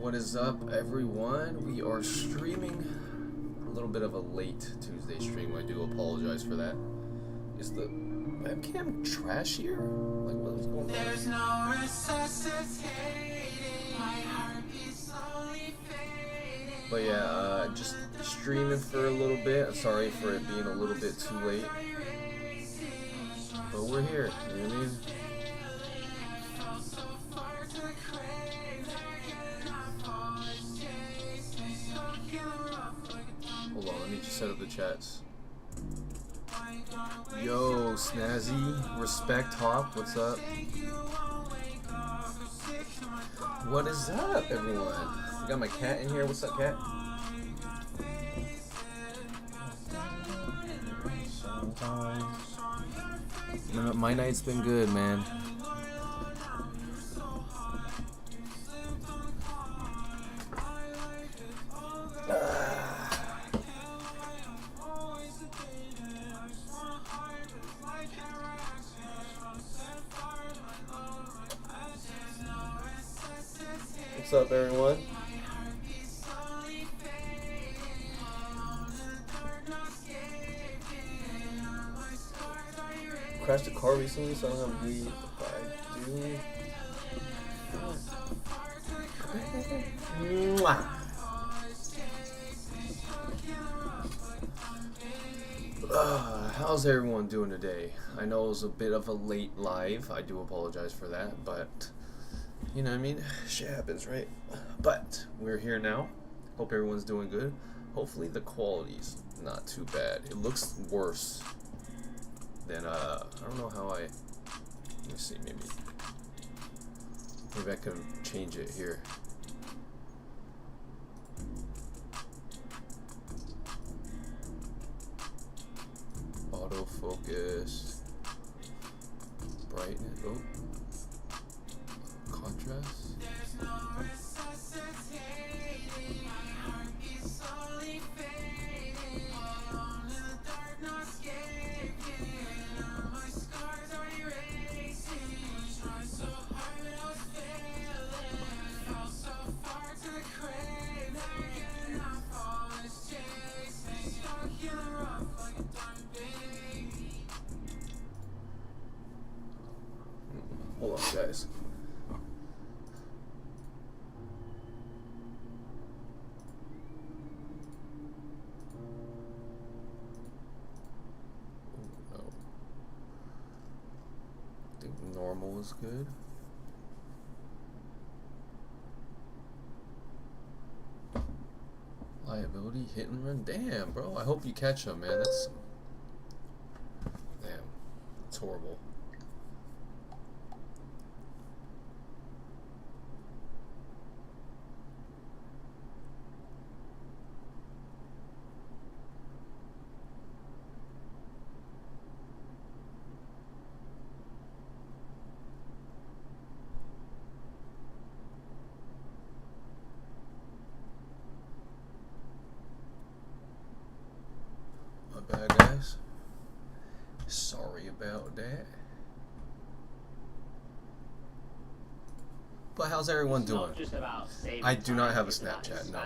What is up, everyone? We are streaming a little bit of a late Tuesday stream. I do apologize for that. Is the webcam trash here? Like, what is going on? There's no resuscitating. My heart is slowly fading. But yeah, just streaming for a little bit. Sorry for it being a little bit too late. But we're here, you know what I mean? Hold on, let me just set up the chats. Yo, Snazzy, Respect Hop, what's up? What is up, everyone? I got my cat in here. What's up, cat? Sometimes. My night's been good, man. What's up, everyone? Crashed a car recently, so I don't have weed. If I do. Mwah. How's everyone doing today? I know it was a bit of a late live. I do apologize for that, but you know what I mean? Shit happens, right? But we're here now. Hope everyone's doing good. Hopefully the quality's not too bad. It looks worse than I don't know how let me see, maybe I can change it here. Autofocus, brightness, oh, contrast. Hold on, guys. Oh, no. I think normal is good. Liability, hit and run. Damn, bro. I hope you catch him, man. That's damn. It's horrible. Bad guys, sorry about that. But how's everyone doing? I do not have a Snapchat, no.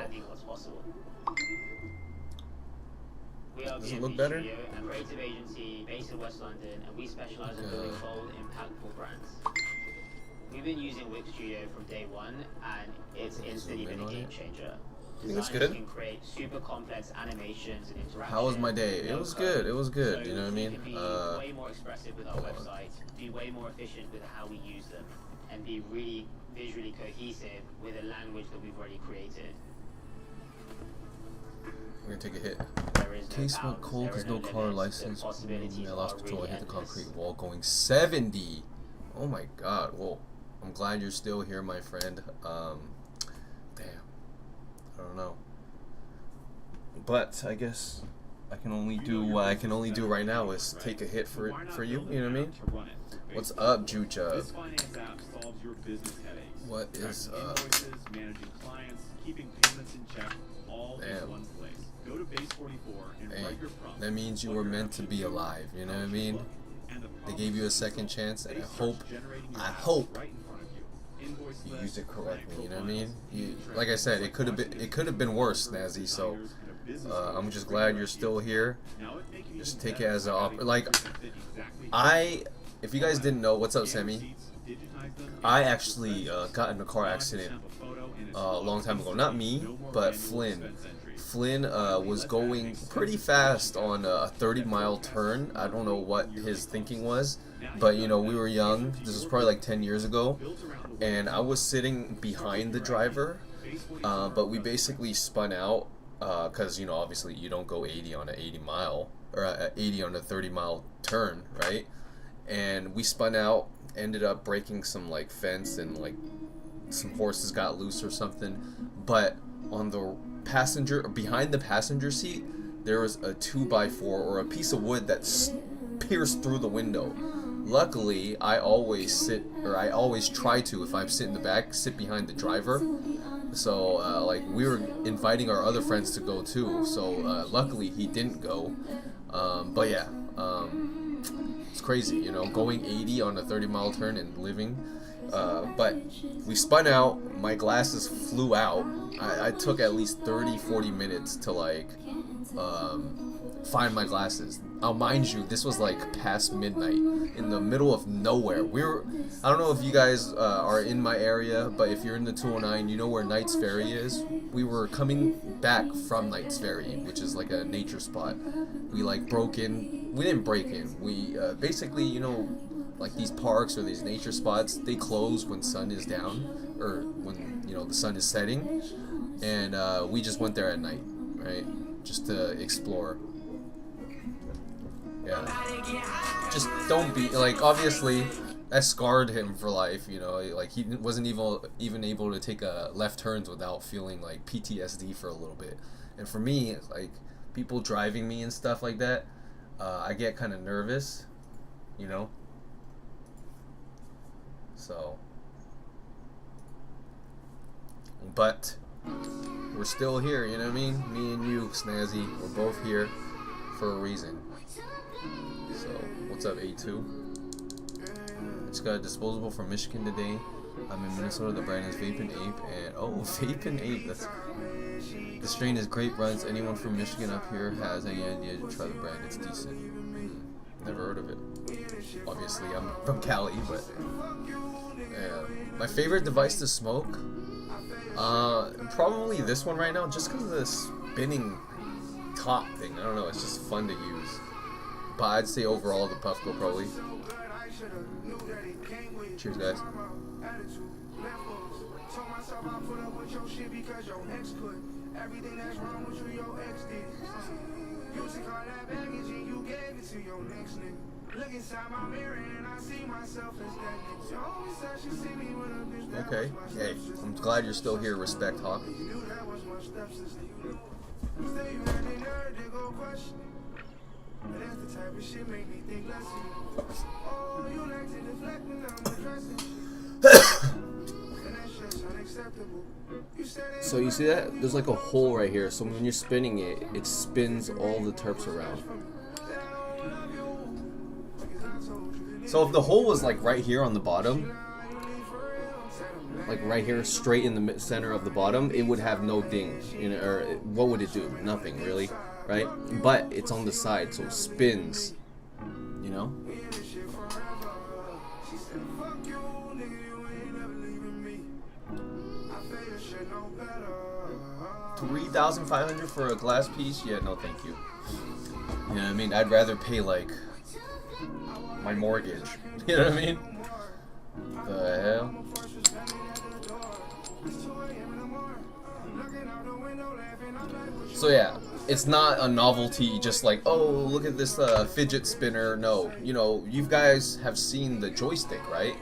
Does it look better? And creative agency based in West London, and we specialize in building bold, impactful brands. We've been using Wix Studio from day one, and it's instantly been a game changer. I think it's good. Can create super complex animations and interactions. How was my day? It was good. It was good. So you know what I mean? Be way more expressive with our website, be way more efficient with how we use them, and be really visually cohesive with a language that we've already created. We're gonna take a hit. Case went cold because no car license. I lost control. I hit the concrete wall going 70. Oh my god. Well, I'm glad you're still here, my friend. Damn. I don't know. But I guess I can only do what I can only do right now is take a hit for you. You know what I mean? What's up, Jucha? What is up? Damn. Hey, that means you were meant to be alive. You know what I mean? They gave you a second chance, and I hope you used it correctly. You know what I mean? Like I said, it could have been worse, Snazzy. So I'm just glad you're still here. Just take it as a like if you guys didn't know, what's up, Sammy? I actually got in a car accident a long time ago. Not me, but Flynn. Flynn was going pretty fast on a 30-mile turn. I don't know what his thinking was, but you know, we were young. This was probably like 10 years ago, and I was sitting behind the driver, but we basically spun out because you know, obviously you don't go 80 on an 80-mile or 80 on a 30-mile turn, right? And we spun out, ended up breaking some like fence, and like some horses got loose or something. But on the behind the passenger seat, there was a 2x4 or a piece of wood that pierced through the window. Luckily, I always try to, if I'm sitting in the back, sit behind the driver. So like we were inviting our other friends to go too. So luckily he didn't go. But yeah, it's crazy, you know, going 80 on a 30-mile turn and living. But we spun out, my glasses flew out. I took at least 30-40 minutes to like find my glasses. Mind you, this was like past midnight in the middle of nowhere. I don't know if you guys are in my area, but if you're in the 209, you know where Knight's Ferry is. We were coming back from Knight's Ferry, which is like a nature spot. We like broke in. We didn't break in. We basically, you know, like these parks or these nature spots, they close when sun is down or when, you know, the sun is setting, and we just went there at night, right, just to explore. Yeah, just don't be like, obviously that scarred him for life, you know, like he wasn't even able to take left turns without feeling like PTSD for a little bit. And for me, like people driving me and stuff like that, I get kind of nervous, you know. So, but we're still here, you know what I mean? Me and you, Snazzy, we're both here for a reason. So, what's up, A2? Just got a disposable from Michigan today. I'm in Minnesota. The brand is Vaping Ape, and Vaping Ape. The strain is great. Runs. Anyone from Michigan up here has any idea to try the brand? It's decent. Never heard of it. Obviously, I'm from Cali, but yeah. My favorite device to smoke, probably this one right now, just because of the spinning top thing. I don't know, it's just fun to use. But I'd say overall the Puffco probably. Cheers, guys. Everything that's wrong with you, your ex did. You took all that baggage and you gave it to your next nigga. Look inside my mirror and I see myself as that nigga. You always said she see me with a bitch that okay. Hey, I'm glad you're still here. Respect, Hawk. You knew that was my stepsister, you know. Still you had the nerve to go question it. But that's the type of shit make me think less of you. Oh, you like to deflect when I'm addressing shit. So you see that? There's like a hole right here. So when you're spinning it, it spins all the terps around. So if the hole was like right here on the bottom, like right here, straight in the center of the bottom, it would have no ding. You know, or what would it do? Nothing really, right? But it's on the side, so it spins. You know. 3,500 for a glass piece? Yeah, no thank you. You know what I mean? I'd rather pay like my mortgage. You know what I mean? The hell? So yeah, it's not a novelty just like, oh, look at this fidget spinner. No, you know, you guys have seen the joystick, right?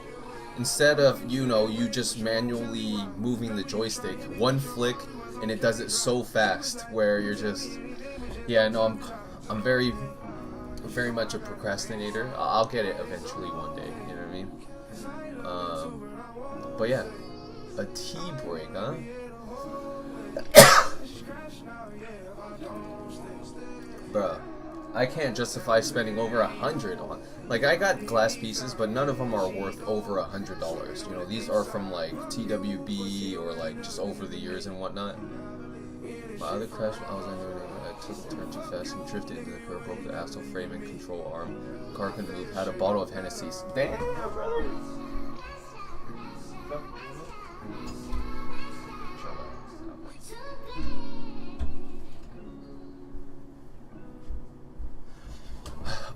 Instead of, you know, you just manually moving the joystick, one flick and it does it so fast where you're just, yeah, no, I'm very much a procrastinator. I'll get it eventually one day, you know what I mean? But yeah, a tea break, huh? Bruh, I can't justify spending over $100 on. Like, I got glass pieces, but none of them are worth over $100. You know, these are from like TWB or like just over the years and whatnot. My other crash, I was under. I took a turn too fast and drifted into the curb, broke the axle frame and control arm. Car couldn't move. Had a bottle of Hennessy. Damn, brother.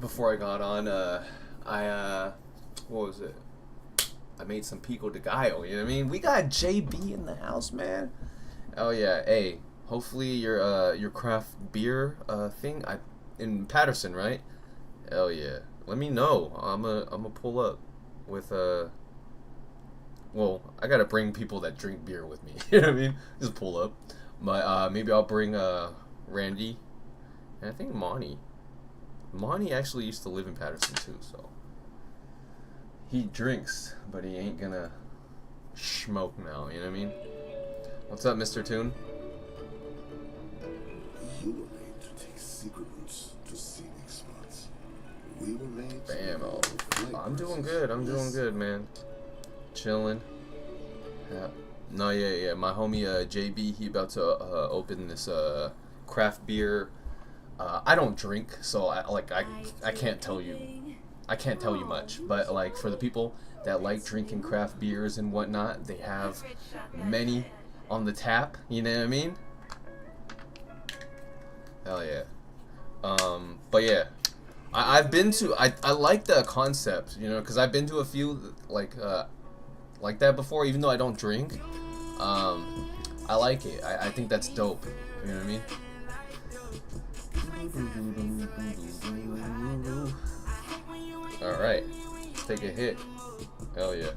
Before I got on, what was it? I made some pico de gallo, you know what I mean? We got JB in the house, man. Oh yeah, hey, hopefully your craft beer thing in Patterson, right? Hell yeah. Let me know. I'm a pull up with well, I gotta bring people that drink beer with me. You know what I mean? Just pull up. But maybe I'll bring Randy and I think Monty. Monty actually used to live in Patterson too, so he drinks, but he ain't gonna smoke now, you know what I mean? What's up, Mr. Toon? You were made to take secret routes to scenic spots. We were made to Bam, I'm doing good, man. Chilling. Yeah. No, yeah. My homie JB, he about to open this craft beer. I don't drink, so I can't tell you. I can't tell you much, but like for the people that like drinking craft beers and whatnot, they have many on the tap. You know what I mean? Hell yeah. But yeah, I've been to. I like the concept, you know, because I've been to a few like that before, even though I don't drink. I like it. I think that's dope. You know what I mean? Alright, let's take a hit. Hell yeah.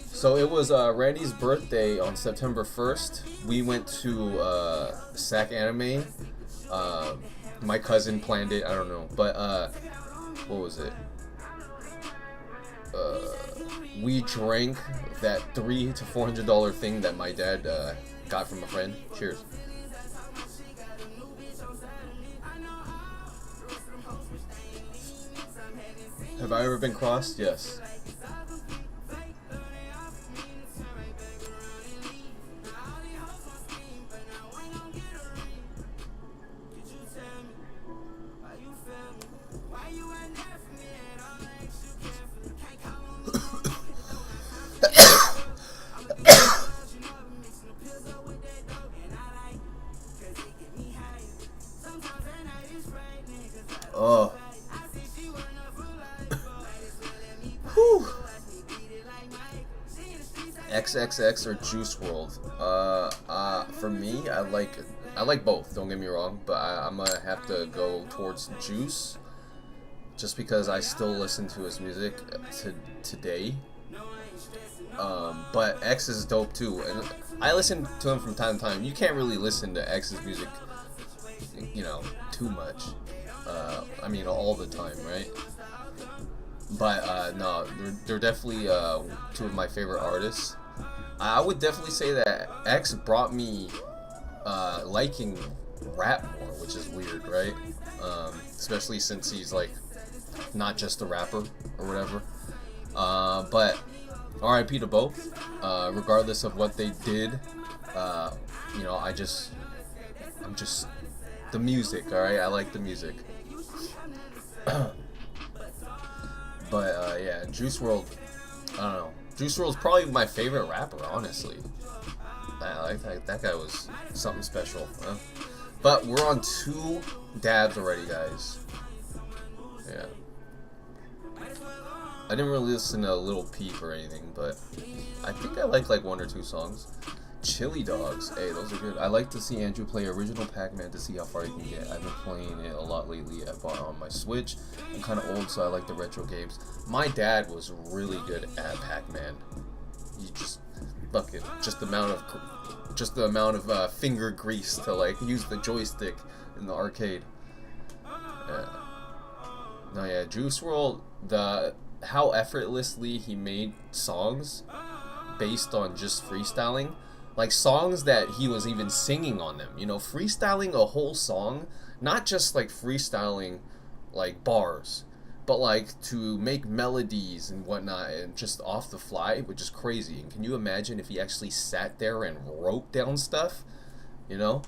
So it was Randy's birthday on September 1st. We went to SAC Anime. My cousin planned it, I don't know. But what was it? We drank that $300 to $400 thing that my dad got from a friend. Cheers. Have I ever been crossed? Yes. Oh. Whew. XXX or Juice WRLD? For me, I like both. Don't get me wrong, but I'm gonna have to go towards Juice, just because I still listen to his music today. But X is dope too, and I listen to him from time to time. You can't really listen to X's music, you know, too much. I mean, all the time, right? But no, they're definitely two of my favorite artists. I would definitely say that X brought me liking rap more, which is weird, right? Especially since he's like not just a rapper or whatever. But RIP to both, regardless of what they did. You know, I'm just the music, alright? I like the music. But yeah, Juice WRLD, I don't know. Juice WRLD's probably my favorite rapper, honestly. That guy was something special. Huh? But we're on 2 dabs already, guys. Yeah. I didn't really listen to Lil Peep or anything, but I think I like 1 or 2 songs. Chili Dogs, hey, those are good. I like to see Andrew play original Pac-Man to see how far he can get. I've been playing it a lot lately. I bought it on my Switch. I'm kind of old, so I like the retro games. My dad was really good at Pac-Man. He just fucking just the amount of finger grease to like use the joystick in the arcade. Yeah. No, yeah, Juice WRLD, how effortlessly he made songs based on just freestyling like songs that he was even singing on them. You know, freestyling a whole song, not just like freestyling like bars, but like to make melodies and whatnot and just off the fly, which is crazy. And can you imagine if he actually sat there and wrote down stuff? You know,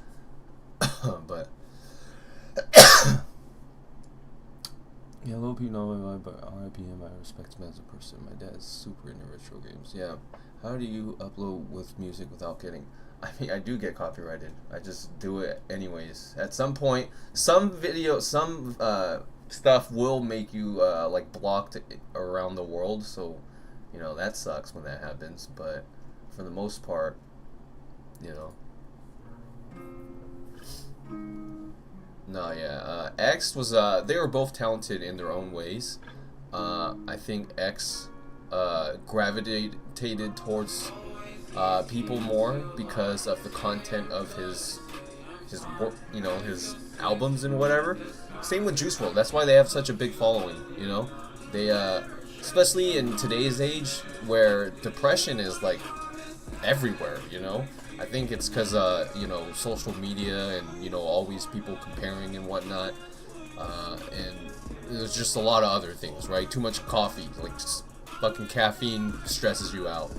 but. Yeah, low people know my vibe, but RIP him. I respect him as a person. My dad's super into retro games. Yeah. How do you upload with music without getting... I mean, I do get copyrighted. I just do it anyways. At some point, some video, some stuff will make you like blocked around the world. So, you know, that sucks when that happens. But for the most part, you know. No, yeah. X was, they were both talented in their own ways. I think X gravitated towards people more because of the content of his work, you know, his albums and whatever. Same with Juice WRLD. That's why they have such a big following, you know. They, especially in today's age where depression is like everywhere, you know. I think it's because, you know, social media and, you know, always people comparing and whatnot. And there's just a lot of other things, right? Too much coffee, like, just fucking caffeine stresses you out.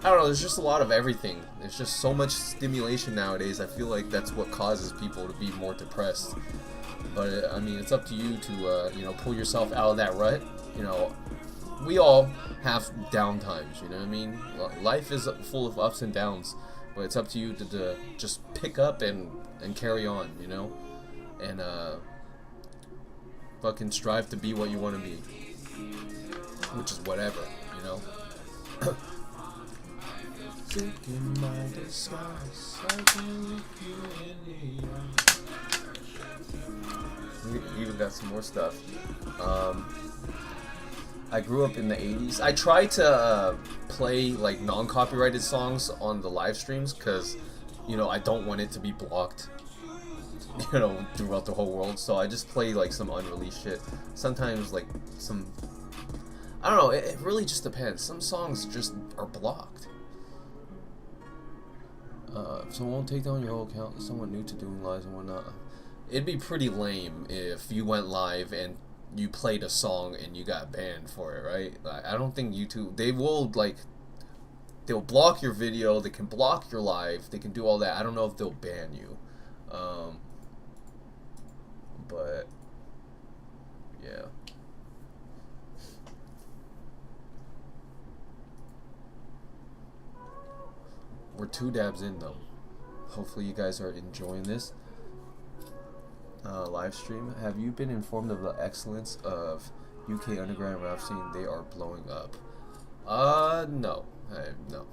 I don't know, there's just a lot of everything. There's just so much stimulation nowadays. I feel like that's what causes people to be more depressed. But, I mean, it's up to you to, you know, pull yourself out of that rut. You know, we all have down times, you know what I mean? Life is full of ups and downs. But it's up to you to just pick up and carry on, you know? And, fucking strive to be what you want to be. Which is whatever, you know? Sick in my disguise, I can look you in the eye. We even got some more stuff. I grew up in the 80s. I try to play like non-copyrighted songs on the live streams because, you know, I don't want it to be blocked, you know, throughout the whole world. So I just play like some unreleased shit. Sometimes like some, I don't know, it really just depends. Some songs just are blocked. So it won't take down your whole account. It's someone new to doing lives and whatnot. It'd be pretty lame if you went live and you played a song and you got banned for it, right? I don't think YouTube, they'll block your video, they can block your live, they can do all that. I don't know if they'll ban you. But yeah. We're 2 dabs in though. Hopefully you guys are enjoying this live stream. Have you been informed of the excellence of UK underground rap scene? They are blowing up. No. No.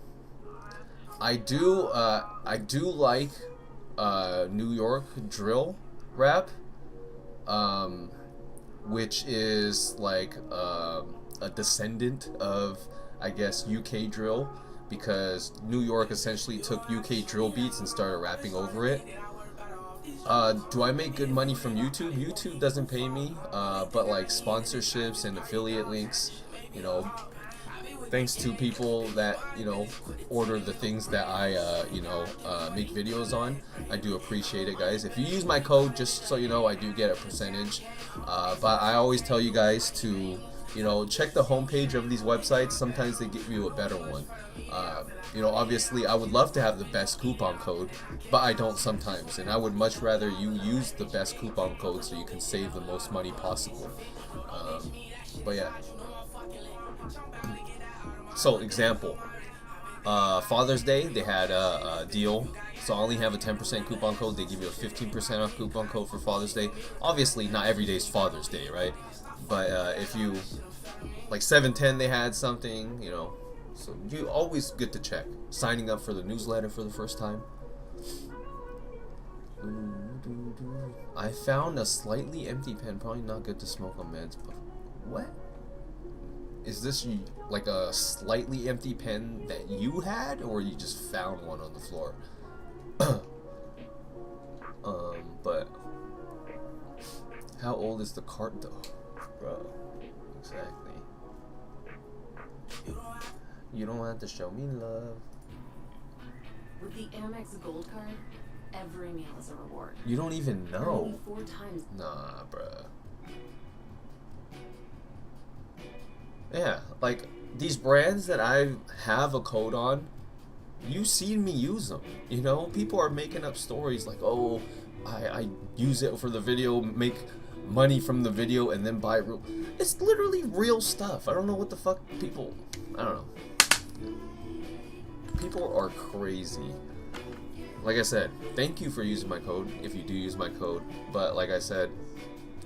I do like New York drill rap, which is like a descendant of, I guess, UK drill, because New York essentially took UK drill beats and started rapping over it. Do I make good money from YouTube? YouTube doesn't pay me, but like sponsorships and affiliate links, you know, thanks to people that, you know, order the things that I, you know, make videos on. I do appreciate it, guys. If you use my code, just so you know, I do get a percentage. But I always tell you guys to, you know, check the homepage of these websites. Sometimes they give you a better one. You know, obviously, I would love to have the best coupon code, but I don't sometimes. And I would much rather you use the best coupon code so you can save the most money possible. But yeah. So, example. Father's Day, they had a deal. So I only have a 10% coupon code. They give you a 15% off coupon code for Father's Day. Obviously, not every day is Father's Day, right? But if you, like 7/10, they had something, you know. So you always get to check. Signing up for the newsletter for the first time. I found a slightly empty pen. Probably not good to smoke on meds. But what? Is this like a slightly empty pen that you had, or you just found one on the floor? But how old is the cart though, bro? Exactly. You don't have to show me love. With the Amex Gold Card, every meal is a reward. You don't even know. Only 4 times. Nah, bruh. Yeah, like these brands that I have a code on, you seen me use them. You know, people are making up stories like, oh, I use it for the video, make money from the video, and then buy real. It's literally real stuff. I don't know what the fuck people. I don't know. People are crazy. Like I said, thank you for using my code if you do use my code. But like I said,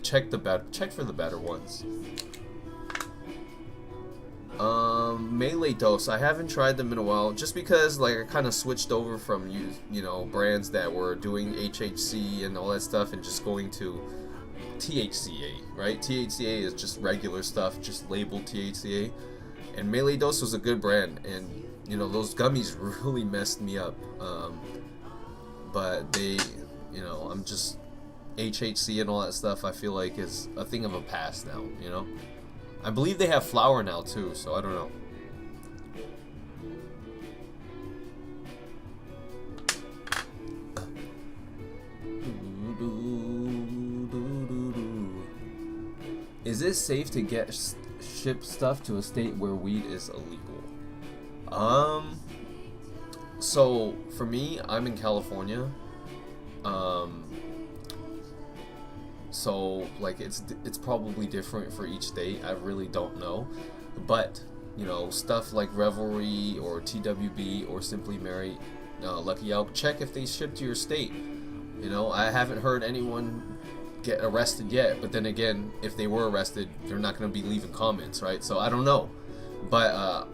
check for the better ones. Melee Dose, I haven't tried them in a while just because like I kind of switched over from you know brands that were doing HHC and all that stuff and just going to THCA, right? THCA is just regular stuff, just labeled THCA. And Melee Dose was a good brand, and you know those gummies really messed me up. But they, you know, I'm just HHC and all that stuff. I feel like is a thing of a past now. You know, I believe they have flower now too, so I don't know. Is it safe to ship stuff to a state where weed is illegal? So for me, I'm in California. So like it's probably different for each state. I really don't know, but you know stuff like Revelry or TWB or Simply Mary, Lucky Elk, check if they ship to your state. You know, I haven't heard anyone get arrested yet, but then again, if they were arrested, they're not going to be leaving comments, right? So I don't know, but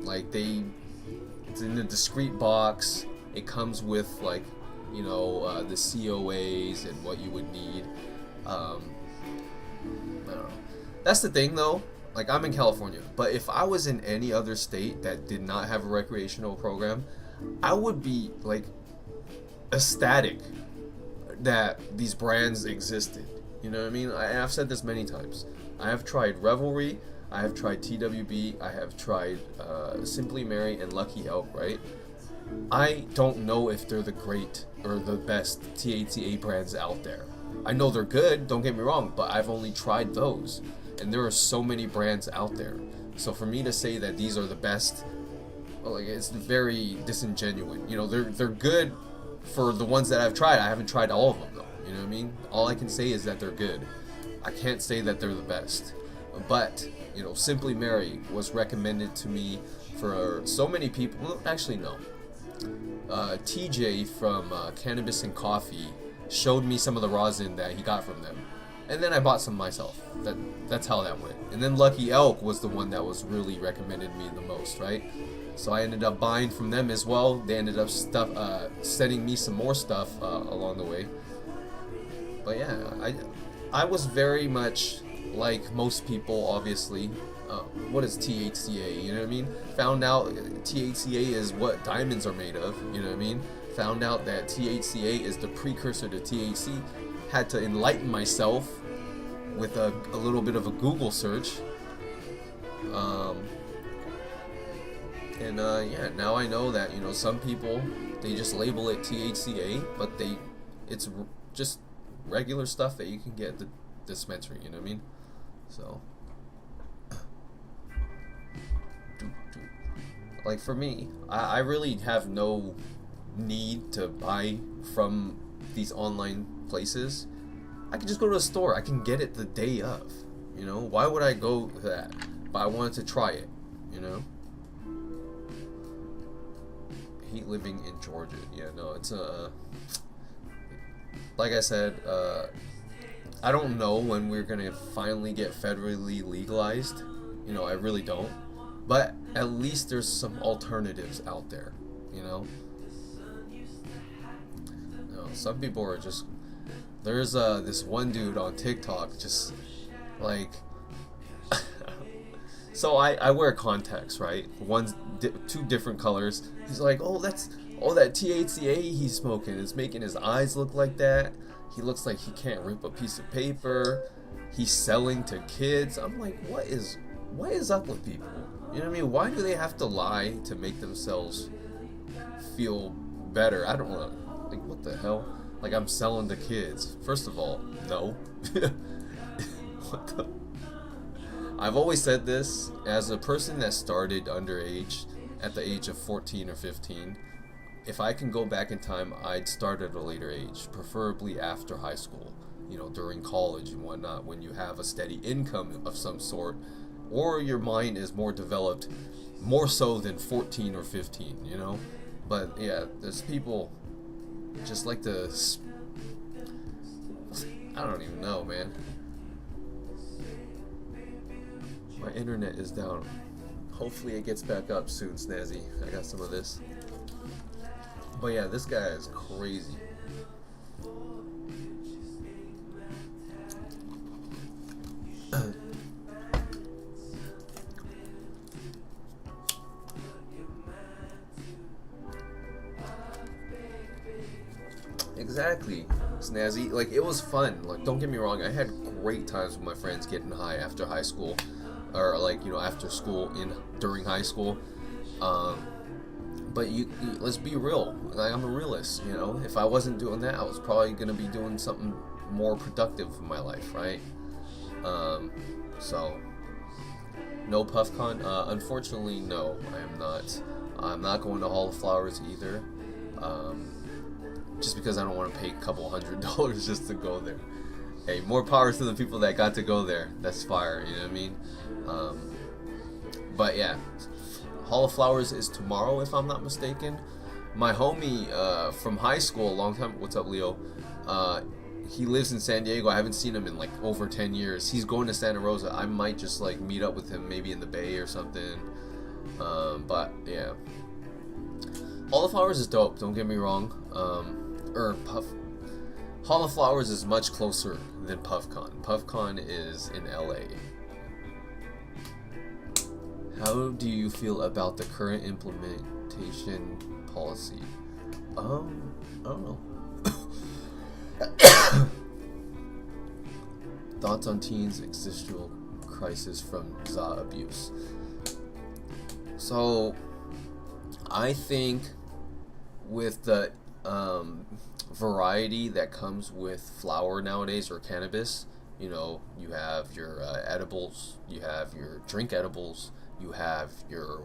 like it's in a discreet box. It comes with like, you know, the COAs and what you would need. I don't know. That's the thing though. Like I'm in California, but if I was in any other state that did not have a recreational program, I would be like ecstatic that these brands existed. You know what I mean? I've said this many times. I have tried Revelry, I have tried TWB, I have tried Simply Mary and Lucky Elk, right? I don't know if they're the great or the best THCA brands out there. I know they're good, don't get me wrong, but I've only tried those. And there are so many brands out there. So for me to say that these are the best, well, like it's very disingenuous. You know, they're good for the ones that I've tried. I haven't tried all of them though. You know what I mean? All I can say is that they're good. I can't say that they're the best. But, you know, Simply Mary was recommended to me for so many people. Well, actually, no. TJ from Cannabis and Coffee showed me some of the rosin that he got from them. And then I bought some myself. That's how that went. And then Lucky Elk was the one that was really recommended me the most, right? So I ended up buying from them as well. They ended up sending me some more stuff along the way. But yeah, I was very much like most people, obviously. What is THCA? You know what I mean? Found out THCA is what diamonds are made of. You know what I mean? Found out that THCA is the precursor to THC. Had to enlighten myself with a little bit of a Google search. Yeah, now I know that, you know, some people, they just label it THCA, but it's just regular stuff that you can get at the dispensary, you know what I mean? So, like for me, I really have no need to buy from these online places. I can just go to a store. I can get it the day of, you know? Why would I go to that? But I wanted to try it, you know? Hate living in Georgia. Yeah, no, it's like I said, I don't know when we're gonna finally get federally legalized. You know, I really don't. But at least there's some alternatives out there, you know? You know, some people are just, there's this one dude on TikTok just like so I wear contacts, right? Two different colors. He's like, oh, that's all that THCA he's smoking. It's making his eyes look like that. He looks like he can't rip a piece of paper. He's selling to kids. I'm like, what is up with people? You know what I mean? Why do they have to lie to make themselves feel better. I don't want to, like, what the hell? Like, I'm selling to kids. First of all, no. What the? I've always said this, as a person that started underage at the age of 14 or 15, if I can go back in time, I'd start at a later age, preferably after high school, you know, during college and whatnot, when you have a steady income of some sort, or your mind is more developed, more so than 14 or 15, you know? But yeah, there's people just like to, I don't even know, man. My internet is down. Hopefully it gets back up soon, Snazzy. I got some of this. But yeah, this guy is crazy. Exactly, Snazzy. Like, it was fun. Like, don't get me wrong, I had great times with my friends getting high after high school, or like, you know, after school, during high school. But you let's be real. Like, I'm a realist, you know. If I wasn't doing that, I was probably gonna be doing something more productive in my life, right? So no PuffCon. Unfortunately, no, I am not. I'm not going to Hall of Flowers either. Just because I don't want to pay a couple $100 just to go there. Hey, more power to the people that got to go there. That's fire, you know what I mean? But yeah, Hall of Flowers is tomorrow, if I'm not mistaken. My homie from high school, a long time. What's up, Leo? He lives in San Diego. I haven't seen him in like over 10 years. He's going to Santa Rosa. I might just like meet up with him, maybe in the Bay or something. But yeah, Hall of Flowers is dope. Don't get me wrong. Hall of Flowers is much closer than PuffCon. PuffCon is in LA. How do you feel about the current implementation policy? I don't know. Thoughts on teens' existential crisis from ZA abuse. So, I think with the variety that comes with flower nowadays, or cannabis, you know, you have your edibles, you have your drink edibles, you have your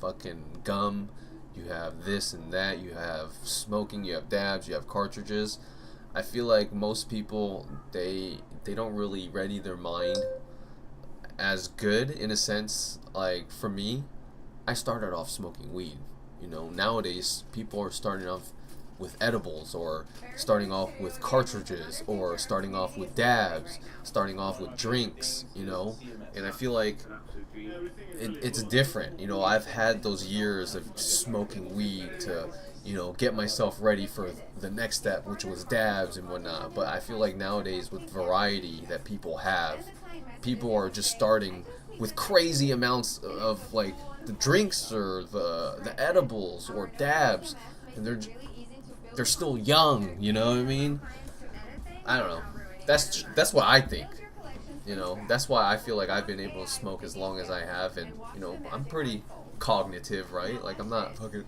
fucking gum, you have this and that, you have smoking, you have dabs, you have cartridges. I feel like most people, they don't really ready their mind as good, in a sense. Like, for me, I started off smoking weed. You know, nowadays people are starting off with edibles, or starting off with cartridges, or starting off with dabs, starting off with drinks, you know. And I feel like it's different. You know, I've had those years of smoking weed to, you know, get myself ready for the next step, which was dabs and whatnot. But I feel like nowadays, with variety that people have, people are just starting with crazy amounts of like the drinks or the edibles or dabs, and they're still young, you know what I mean? I don't know. That's what I think. You know, that's why I feel like I've been able to smoke as long as I have, and you know, I'm pretty cognitive, right? Like, I'm not fucking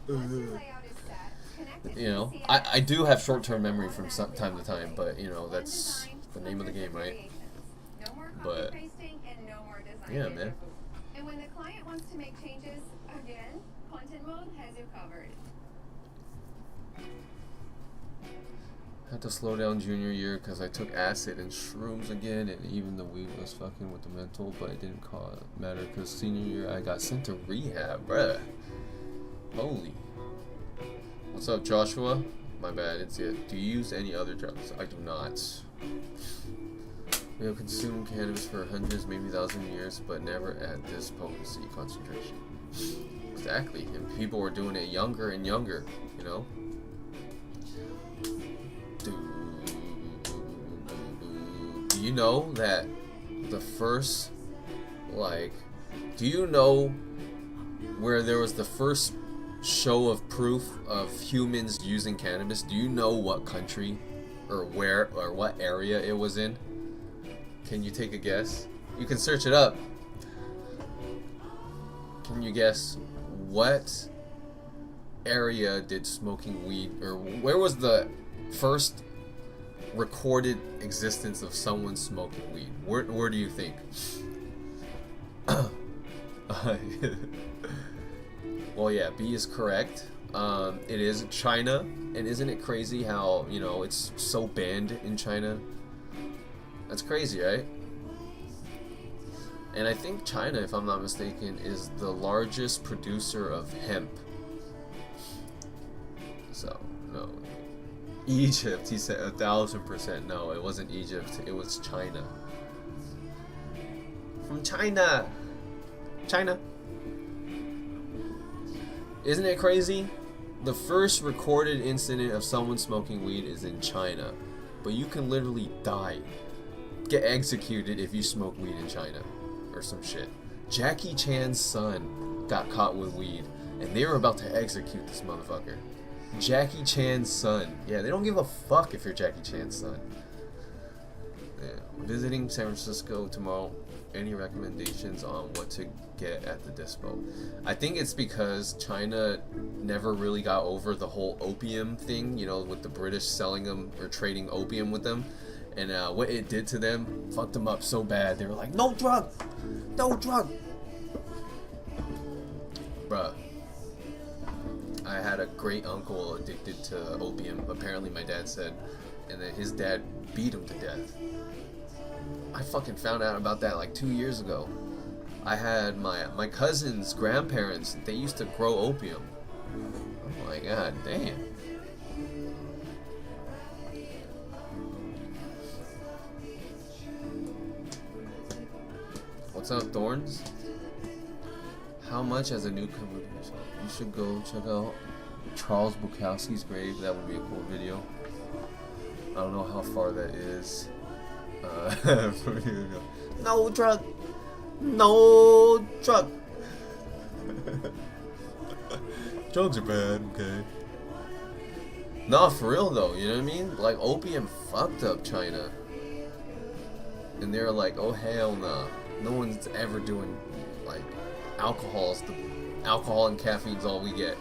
you know, I do have short-term memory from time to time, but you know, that's the name of the game, right? But yeah, man. And when the client wants to make changes, again, content mode has you covered. Had to slow down junior year because I took acid and shrooms again, and even the weed was fucking with the mental, but it didn't matter because senior year I got sent to rehab, bruh. Holy. What's up, Joshua? My bad, it's it. Do you use any other drugs? I do not. We have consumed cannabis for hundreds, maybe thousands of years, but never at this potency concentration. Exactly, and people were doing it younger and younger, you know? Do you know that the first, like, do you know where there was the first show of proof of humans using cannabis? Do you know what country or where or what area it was in? Can you take a guess? You can search it up. Can you guess what area did smoking weed, or where was the first recorded existence of someone smoking weed? Where do you think? Well, yeah, B is correct. It is China, and isn't it crazy how, you know, it's so banned in China? That's crazy, right? And I think China, if I'm not mistaken, is the largest producer of hemp. So, no. Egypt, he said 1,000%. No, it wasn't Egypt, it was China. From China! China! Isn't it crazy? The first recorded incident of someone smoking weed is in China. But you can literally die. Get executed if you smoke weed in China. Or some shit. Jackie Chan's son got caught with weed. And they were about to execute this motherfucker. Jackie Chan's son. Yeah, they don't give a fuck if you're Jackie Chan's son. Yeah. Visiting San Francisco tomorrow. Any recommendations on what to get at the dispo? I think it's because China never really got over the whole opium thing, you know, with the British selling them or trading opium with them. And what it did to them fucked them up so bad. They were like, no drug! No drug! Bruh. I had a great uncle addicted to opium, apparently my dad said. And then his dad beat him to death. I fucking found out about that like 2 years ago. I had my cousin's grandparents, they used to grow opium. Oh my god, damn. What's up, Thorns? How much as a newcomer? You should go check out Charles Bukowski's grave. That would be a cool video. I don't know how far that is. No drug. No drug. Drugs are bad, okay. Nah, for real though, you know what I mean? Like, opium fucked up China. And they're like, oh hell nah. No one's ever doing, like, alcohol and caffeine's all we get.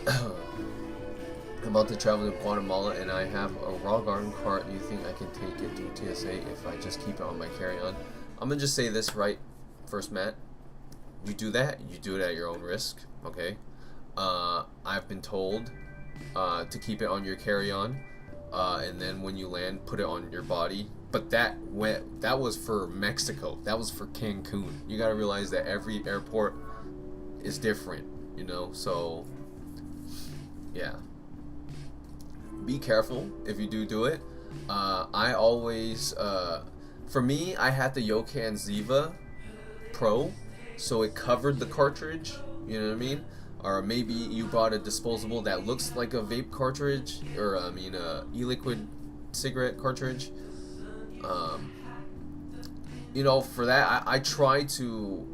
I'm about to travel to Guatemala and I have a raw garden cart. Do you think I can take it through TSA if I just keep it on my carry-on? I'm gonna just say this right first, Matt. You do that, you do it at your own risk, okay? I've been told to keep it on your carry-on, and then when you land, put it on your body. But that was for Mexico. That was for Cancun. You gotta realize that every airport is different, you know? So, yeah. Be careful if you do it. I always, for me, I had the Yokan Ziva Pro, so it covered the cartridge, you know what I mean? Or maybe you bought a disposable that looks like a vape cartridge, or a e-liquid cigarette cartridge. You know, for that, I try to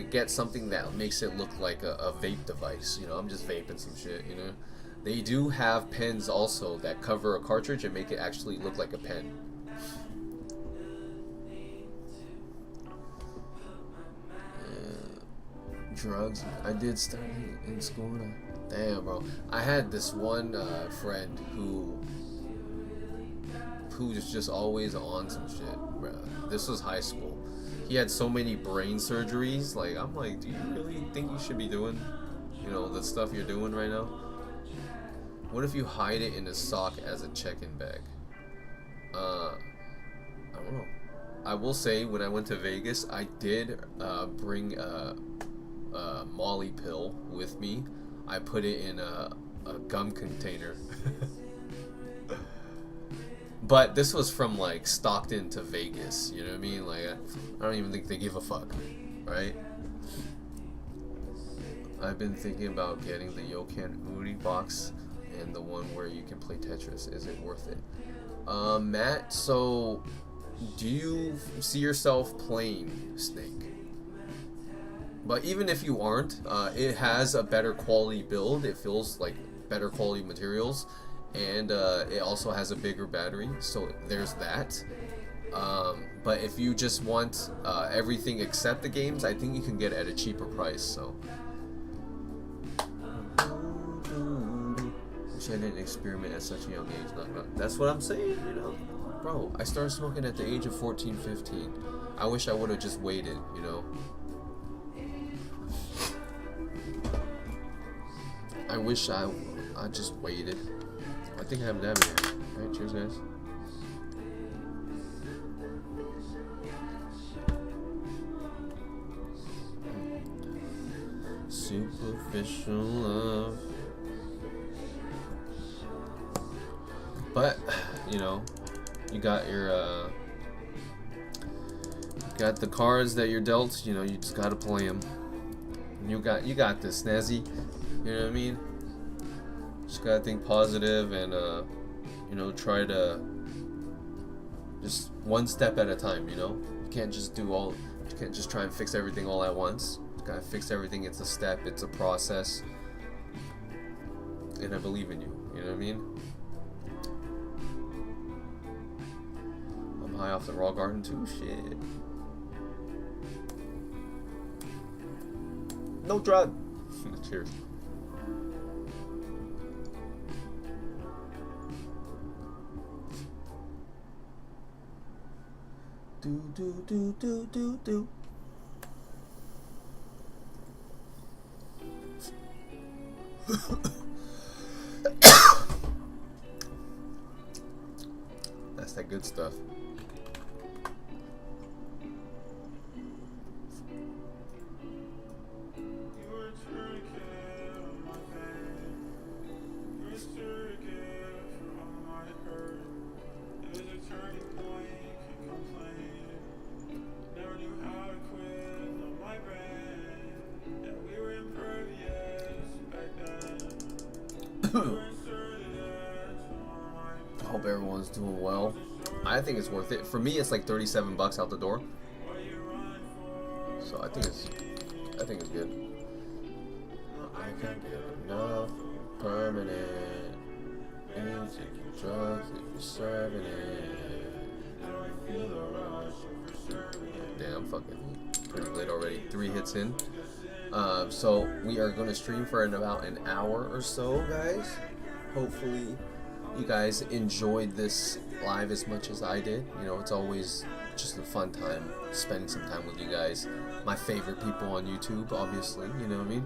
get something that makes it look like a vape device. You know, I'm just vaping some shit, you know? They do have pens also that cover a cartridge and make it actually look like a pen. Drugs. I did study in school. Damn, bro. I had this one friend who was just always on some shit, bro. This was high school. He had so many brain surgeries. Like, I'm like, do you really think you should be doing, you know, the stuff you're doing right now? What if you hide it in a sock as a check-in bag? I don't know. I will say, when I went to Vegas, I did bring a Molly pill with me. I put it in a gum container. But this was from, like, Stockton to Vegas, you know what I mean? Like, I don't even think they give a fuck, right? I've been thinking about getting the Yokan Uri box and the one where you can play Tetris. Is it worth it? Matt, so do you see yourself playing Snake? But even if you aren't, it has a better quality build. It feels like better quality materials, and it also has a bigger battery, so there's that. But if you just want everything except the games, I think you can get it at a cheaper price. So wish I didn't experiment at such a young age. That's what I'm saying, you know. Bro, I started smoking at the age of 14, 15. I wish I would have just waited, you know. I wish I just waited. I think I have that in here. Alright, cheers guys. Superficial love. But, you know, you got your got the cards that you're dealt, you know, you just gotta play them. You got this, Snazzy. You know what I mean? Just gotta think positive and you know, try to just one step at a time, you know? You can't just try and fix everything all at once. You gotta fix everything. It's a step, it's a process. And I believe in you, you know what I mean? I'm high off the raw garden too, shit. No drug. Cheers. Do. That's that good stuff. I hope everyone's doing well. I think it's worth it. For me, it's like $37 out the door. So I think it's good. I can't get enough permanent. And taking drugs if you're serving it. Damn, I'm fucking pretty late already. 3 hits in. So we are gonna stream for about an hour or so, guys. Hopefully you guys enjoyed this live as much as I did. You know, it's always just a fun time spending some time with you guys. My favorite people on YouTube, obviously, you know what I mean?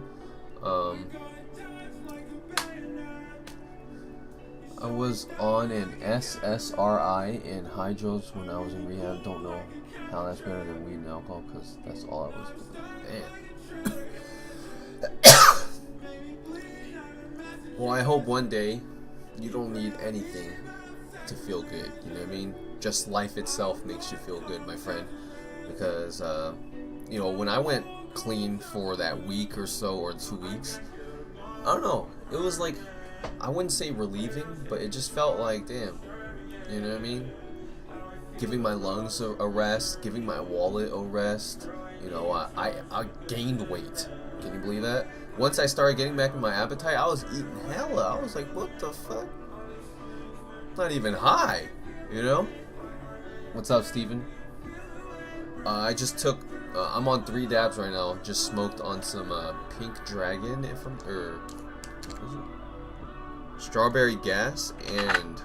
I was on an SSRI in hydros when I was in rehab. Don't know how that's better than weed and alcohol, because that's all I was doing. Damn. Well, I hope one day you don't need anything to feel good, you know what I mean? Just life itself makes you feel good, my friend. Because, you know, when I went clean for that week or so, or 2 weeks, I don't know, it was like, I wouldn't say relieving, but it just felt like, damn, you know what I mean? Giving my lungs a rest, giving my wallet a rest. You know, I gained weight. Can you believe that? Once I started getting back in my appetite, I was eating hella. I was like, what the fuck? Not even high, you know? What's up, Steven? I just took, I'm on 3 dabs right now. Just smoked on some Pink Dragon, Strawberry Gas and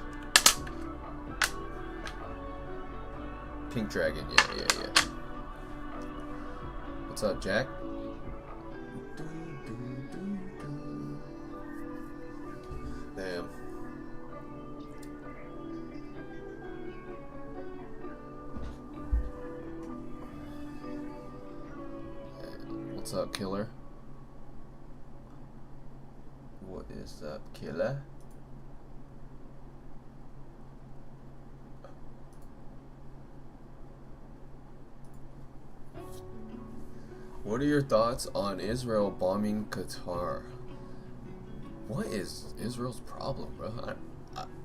Pink Dragon, yeah. What's up, Jack? Damn. What's up, killer? What is up, killer? What are your thoughts on Israel bombing Qatar? What is Israel's problem, bro?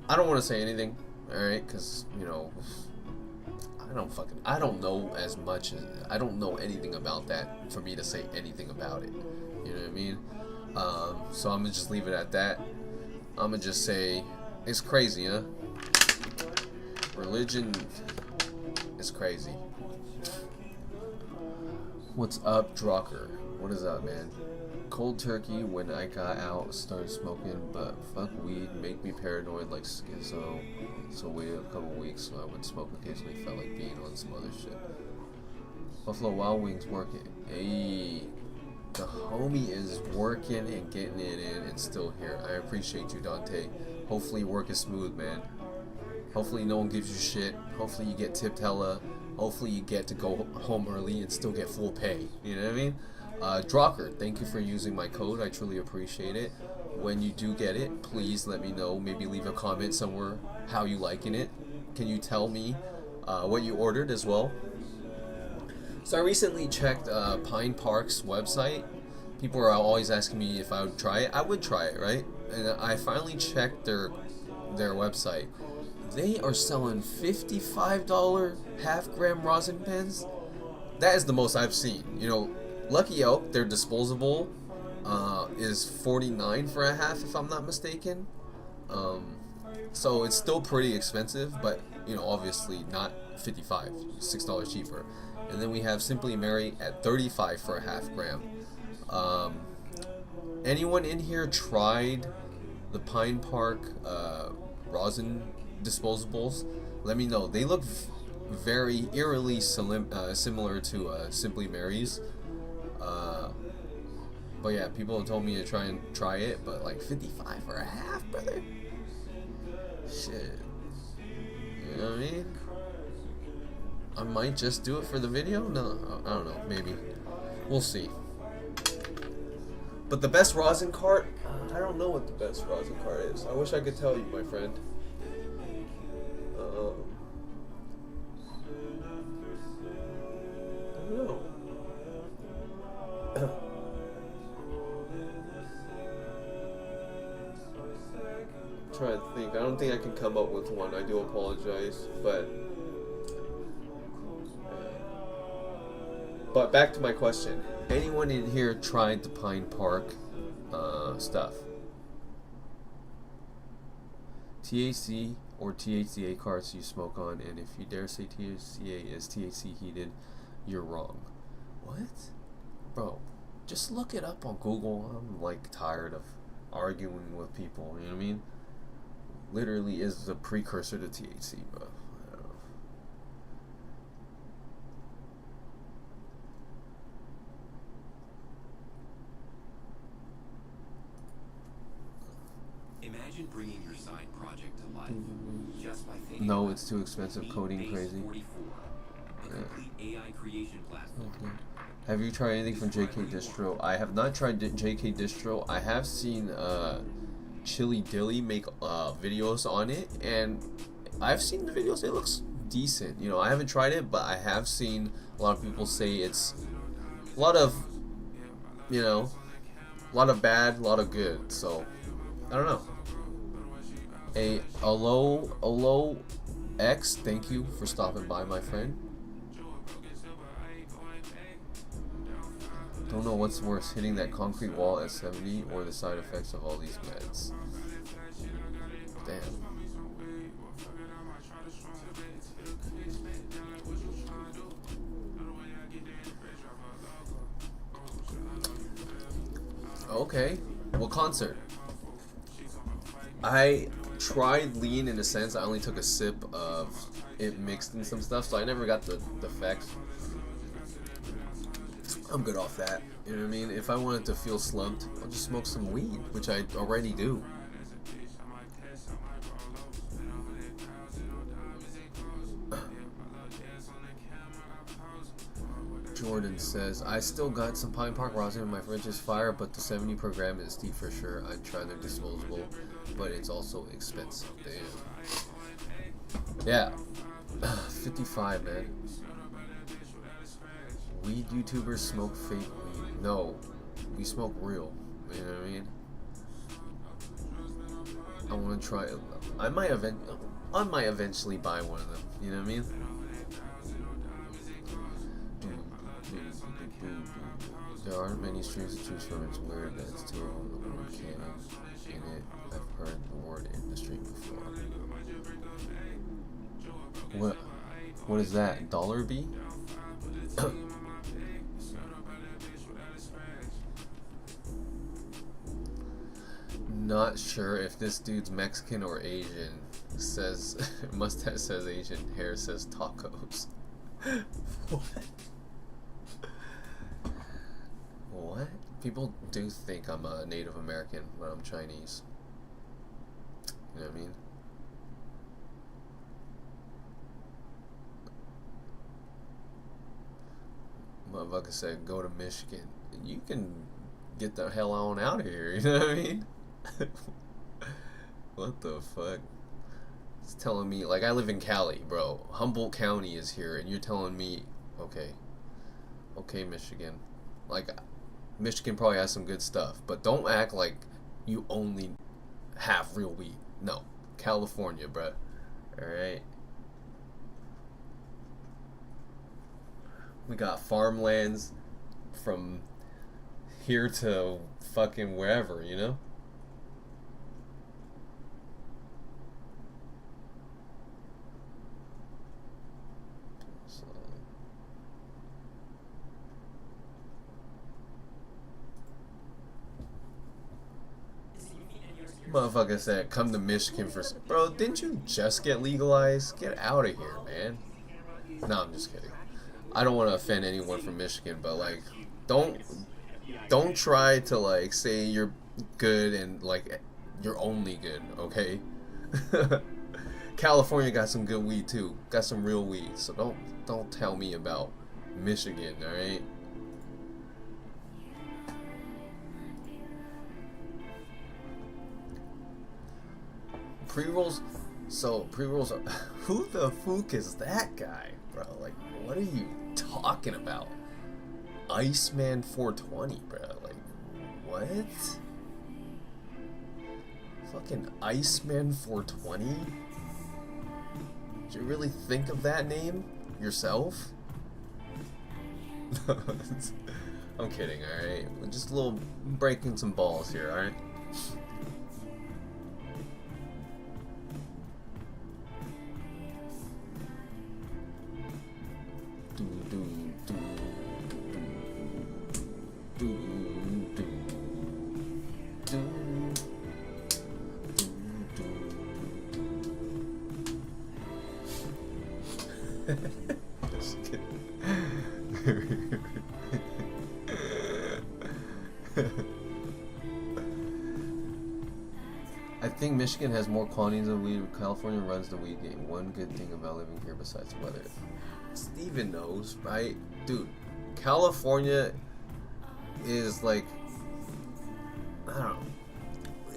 I don't want to say anything, alright? Because, you know, I don't know as much as, I don't know anything about that for me to say anything about it. You know what I mean? So I'm gonna just leave it at that. I'm gonna just say, it's crazy, huh? Religion It's crazy. What's up, Drucker? What is up, man? Cold turkey when I got out, started smoking, but fuck weed, make me paranoid like schizo. So waited a couple weeks so I would smoke occasionally, felt like being on some other shit. Buffalo Wild Wings working. Hey, the homie is working and getting it in and still here. I appreciate you, Dante. Hopefully work is smooth, man. Hopefully no one gives you shit. Hopefully you get tipped hella. Hopefully you get to go home early and still get full pay. You know what I mean? Drocker, thank you for using my code. I truly appreciate it. When you do get it, please let me know. Maybe leave a comment somewhere how you liking it. Can you tell me what you ordered as well? So I recently checked Pine Park's website. People are always asking me if I would try it. I would try it, right? And I finally checked their website. They are selling $55 half-gram rosin pens. That is the most I've seen. You know, Lucky Elk, their disposable, is $49 for a half, if I'm not mistaken. So it's still pretty expensive, but you know, obviously not $55, $6 cheaper. And then we have Simply Mary at $35 for a half gram. Anyone in here tried the Pine Park rosin disposables? Let me know. They look very eerily similar to Simply Mary's. But yeah, people have told me to try it, but like 55 for a half, brother. Shit. You know what I mean? I might just do it for the video. No, I don't know. Maybe. We'll see. But the best rosin cart? I don't know what the best rosin cart is. I wish I could tell you, my friend. I don't know. Trying to think. I don't think I can come up with one. I do apologize, but back to my question. Anyone in here tried the Pine Park stuff? THC or THCA carts you smoke on, and if you dare say THCA is THC heated, you're wrong. What? Bro, just look it up on Google. I'm like tired of arguing with people, you know what I mean? Literally is the precursor to THC, bro. I don't know. Imagine bringing your side project to life just by thinking. No, it's too expensive. Coding crazy. 44, a complete AI creation platform. Okay. Have you tried anything from JK Distro? I have not tried JK Distro. I have seen Chili Dilly make videos on it, and I've seen the videos. It looks decent. You know, I haven't tried it, but I have seen a lot of people say it's a lot of, you know, a lot of bad, a lot of good. So I don't know. Olo X, thank you for stopping by, my friend. Don't know what's worse, hitting that concrete wall at 70 or the side effects of all these meds. Damn. Okay. What concert? I tried lean in a sense. I only took a sip of it mixed in some stuff, so I never got the effects. I'm good off that. You know what I mean? If I wanted to feel slumped, I'll just smoke some weed, which I already do. Jordan says, I still got some Pine Park rosin in my fridge is fire, but the 70 per gram is steep for sure. I'd try their disposable, but it's also expensive. Damn. Yeah. 55, man. Weed YouTubers smoke fake weed. No, we smoke real. You know what I mean? I want to try it. I might eventually buy one of them. You know what I mean? There aren't many streams to choose from. It's weird that it's two of them. The word canon in it. I've heard the word in the stream before. What? What is that? Dollar B? Not sure if this dude's Mexican or Asian. Says mustache says Asian, hair says tacos. What? What? People do think I'm a Native American, but I'm Chinese. You know what I mean? Motherfucker said go to Michigan. You can get the hell on out of here, you know what I mean? What the fuck? It's telling me, like, I live in Cali, bro. Humboldt County is here, and you're telling me, okay, Michigan. Like, Michigan probably has some good stuff, but don't act like you only have real weed. No, California, bro. All right. We got farmlands from here to fucking wherever, you know? Motherfucker said, come to Michigan for... Bro, didn't you just get legalized? Get out of here, man. No, I'm just kidding. I don't want to offend anyone from Michigan, but, like, don't try to, like, say you're good and, like, you're only good, okay? California got some good weed, too. Got some real weed, so don't tell me about Michigan, alright? Pre-rolls, are, who the fuck is that guy, bro? Like, what are you talking about? Iceman 420, bro. Like, what? Fucking Iceman 420? Did you really think of that name yourself? I'm kidding, alright? Just a little breaking some balls here, alright? Just kidding. I think Michigan has more quantities of weed. California runs the weed game. One good thing about living here besides weather. Steven knows, right? Dude, California is like, I don't know.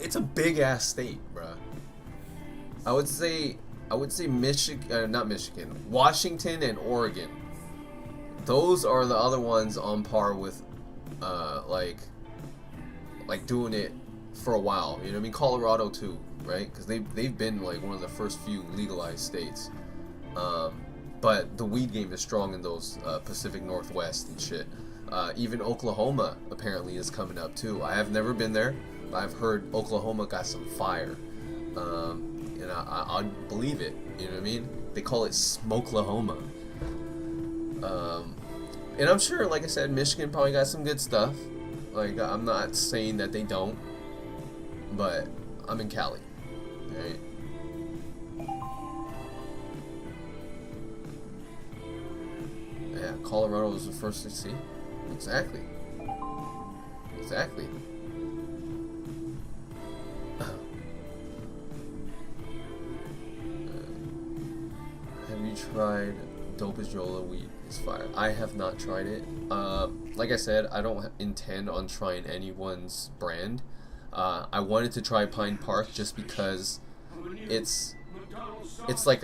It's a big ass state, bruh. I would say Michigan, not Michigan, Washington and Oregon. Those are the other ones on par with, like doing it for a while. You know what I mean? Colorado too, right? Because they've been like one of the first few legalized states. But the weed game is strong in those Pacific Northwest and shit. Even Oklahoma apparently is coming up too. I have never been there, but I've heard Oklahoma got some fire. And I believe it, you know what I mean? They call it Smokelahoma. And I'm sure, like I said, Michigan probably got some good stuff. Like, I'm not saying that they don't, but I'm in Cali, right? Yeah, Colorado was the first to see. Exactly. Exactly. Have you tried Dopest Jola weed? It's fire. I have not tried it. Like I said, I don't intend on trying anyone's brand. I wanted to try Pine Park just because it's like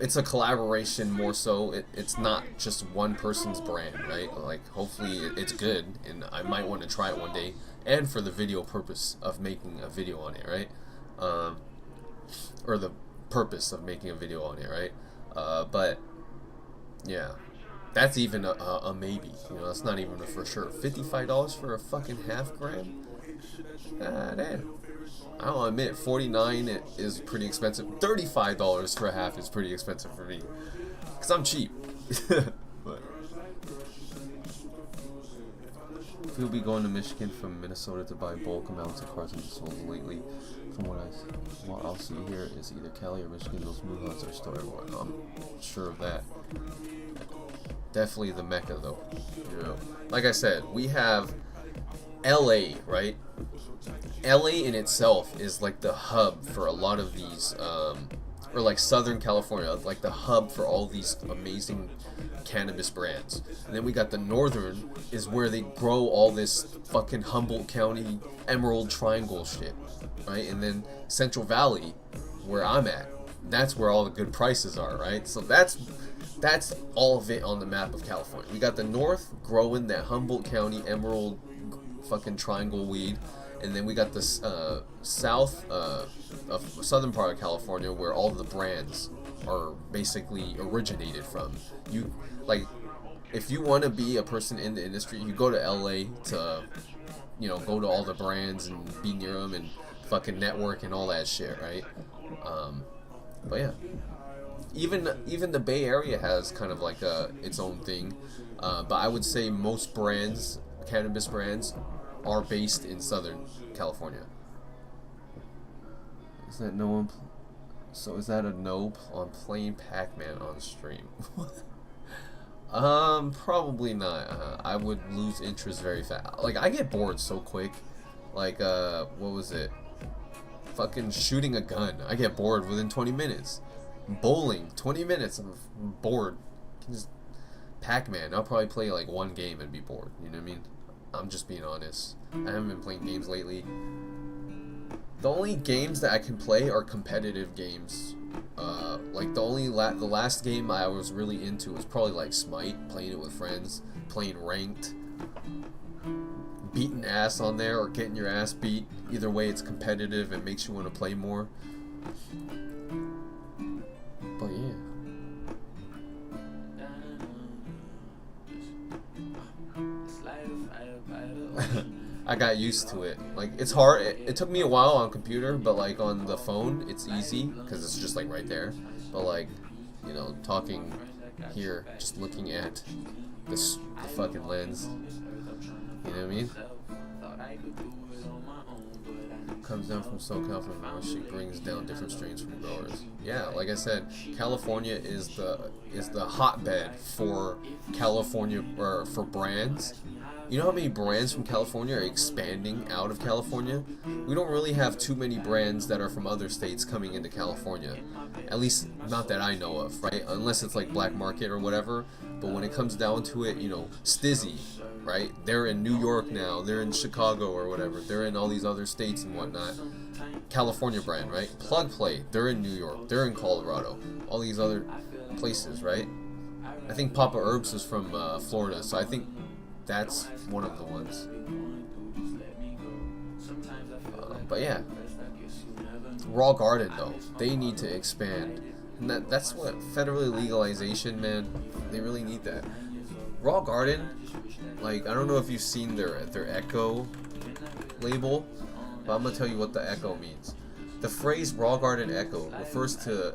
it's a collaboration more so. It's not just one person's brand, right? Like, hopefully it's good, and I might want to try it one day, and for the video purpose of making a video on it, right? Or the purpose of making a video on it, right? But yeah, that's even a maybe. You know, that's not even a for sure. $55 for a fucking half gram? Ah, damn. I'll admit, $49 is pretty expensive. $35 for a half is pretty expensive for me, cause I'm cheap. But we'll be going to Michigan from Minnesota to buy bulk amounts of cartons sold lately. From what I'll see here is either Cali or Michigan. Those Wuhans are still everywhere. I'm sure of that. Definitely the Mecca, though. You know, like I said, we have LA, right? LA in itself is like the hub for a lot of these, or like Southern California, like the hub for all these amazing cannabis brands. And then we got the Northern, is where they grow all this fucking Humboldt County Emerald Triangle shit, right? And then Central Valley, where I'm at, that's where all the good prices are, right? So that's all of it on the map of California. We got the North growing that Humboldt County Emerald fucking Triangle weed, and then we got the southern part of California where all the brands are basically originated from. You like, if you want to be a person in the industry, you go to LA to, you know, go to all the brands and be near them and fucking network and all that shit, right? But yeah, even the Bay Area has kind of like its own thing, but I would say most brands, cannabis brands, are based in Southern California. Is that no one? So is that a no on playing Pac-Man on stream? Probably not. I would lose interest very fast. Like, I get bored so quick. Like, what was it? Fucking shooting a gun. I get bored within 20 minutes. Bowling, 20 minutes. I'm bored. Just Pac-Man. I'll probably play like one game and be bored. You know what I mean? I'm just being honest. I haven't been playing games lately. The only games that I can play are competitive games. Like the last game I was really into was probably like Smite, playing it with friends, playing ranked, beating ass on there or getting your ass beat. Either way, it's competitive and makes you want to play more. But yeah. I got used to it. Like, it's hard. It took me a while on computer, but like on the phone, it's easy because it's just like right there. But like, you know, talking here, just looking at the fucking lens. You know what I mean? Comes down from SoCal from North. She brings down different strains from growers. Yeah, like I said, California is the hotbed for California, or for brands. You know how many brands from California are expanding out of California? We don't really have too many brands that are from other states coming into California. At least, not that I know of, right? Unless it's like black market or whatever. But when it comes down to it, you know, Stizzy, right? They're in New York now. They're in Chicago or whatever. They're in all these other states and whatnot. California brand, right? Plug Play, they're in New York. They're in Colorado. All these other places, right? I think Papa Herbs is from Florida, so I think that's one of the ones. But yeah, Raw Garden though, they need to expand, and that's what federally legalization, man. They really need that. Raw Garden, like, I don't know if you've seen their Echo label, but I'm gonna tell you what the Echo means. The phrase Raw Garden Echo refers to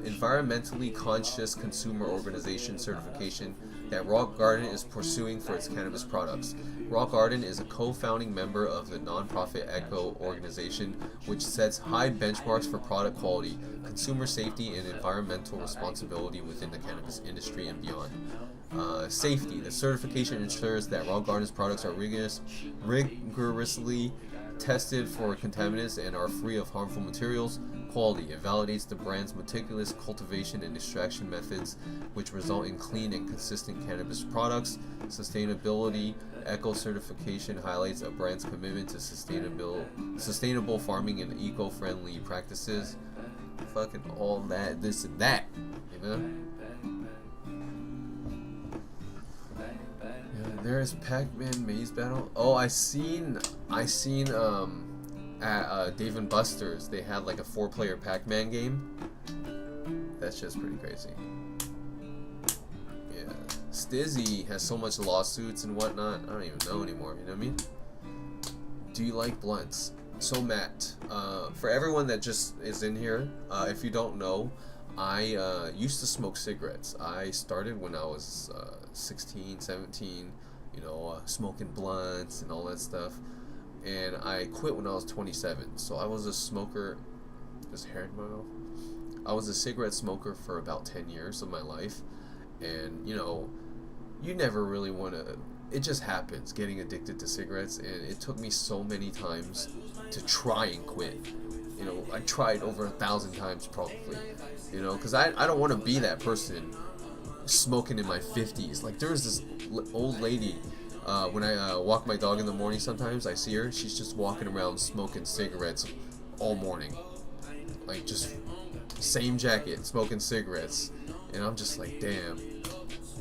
environmentally conscious consumer organization certification that Raw Garden is pursuing for its cannabis products. Raw Garden is a co-founding member of the nonprofit Echo organization, which sets high benchmarks for product quality, consumer safety, and environmental responsibility within the cannabis industry and beyond. Safety. The certification ensures that Raw Garden's products are rigorously tested for contaminants and are free of harmful materials. Quality. It validates the brand's meticulous cultivation and extraction methods, which result in clean and consistent cannabis products. Sustainability. Eco certification highlights a brand's commitment to sustainable farming and eco-friendly practices. Fucking all that, this and that, you know? Yeah, there's Pac-Man Maze Battle. Oh, I seen at Dave and Buster's, they had like a 4-player Pac-Man game. That's just pretty crazy. Yeah, Stizzy has so much lawsuits and whatnot. I don't even know anymore. You know what I mean? Do you like blunts? So Matt, for everyone that just is in here, if you don't know, I used to smoke cigarettes. I started when I was 16, 17, you know, smoking blunts and all that stuff. And I quit when I was 27. So I was a smoker. There's hair in my mouth. I was a cigarette smoker for about 10 years of my life. And, you know, you never really want to... It just happens, getting addicted to cigarettes. And it took me so many times to try and quit. You know, I tried over 1,000 times probably. You know, because I don't want to be that person smoking in my 50s. Like, there was this old lady... when I walk my dog in the morning sometimes, I see her. She's just walking around smoking cigarettes all morning. Like, just same jacket, smoking cigarettes. And I'm just like, damn.